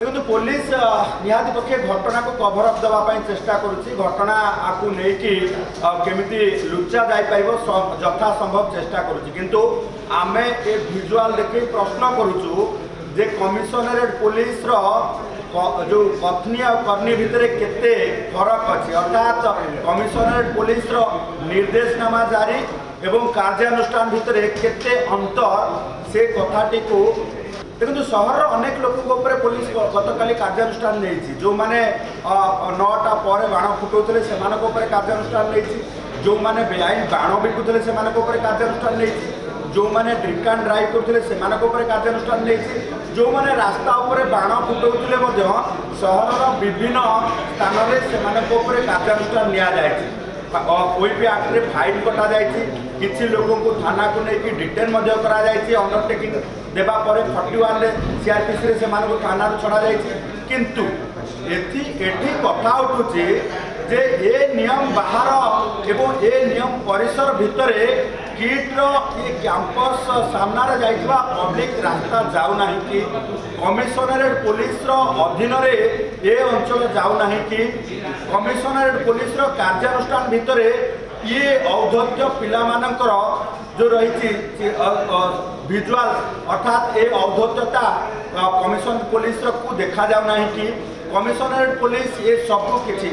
देखो पुलिस निहाती पक्षे घटना को कभर अप देवाई चेष्टा करुच्ची घटना आपको लेकिन केमिति लुचा जापर यथा संभव चेष्टा करुच्ची किंतु आमे ए विजुआल देखि प्रश्न करुचु जे कमिशनरेट पुलिस जो कथनी और करनी भितर केते फरक अच्छी अर्थात कमिशनरेट पुलिस निर्देशनामा जारी एवं कार्यानुष्ठान भितर केते अंतर से कथाटी को देखो सहर अनेक लोक पुलिस गतकाली कार्यानुष्ठान नहीं जो मैंने 9टा पर बाण फुटाऊे से कार्यानुष्ठान नहीं जो मैंने बेआईन बाण बिकुले से कार्यानुष्ठान नहीं जो मैंने ड्रिंक एंड ड्राइव करते से कार्यानुष्ठान नहीं जो मैंने रास्ता उपर बाण फुटाऊे सहर विभिन्न स्थान में कार्यानुष्ठान नि ओईपी आक्ट फाइन कटा किसी लोगों को थाना को लेकिन डिटेन अंडरटेकिंग देवा 41 सीआरपीसी से थाना छड़ा किंतु एठी कथा उठुचे जे ए नियम बाहर एवं ए नियम परिसर भितर किट्र ये कैंपस सामना जाइथिबा पब्लिक रास्ता जाऊ नहीं कि कमिशनरेट पुलिस अधीन ए अंचल जाऊ नहीं कि कमिशनरेट पुलिस कार्यानुष्ठान भितर ये औद्धत्य पिलामानंकर जो रही विजुआल अर्थात ये औद्धत्यता कमिशन पुलिस को देखा जाऊ नहीं कि कमिशनरेट पुलिस ये सब किसी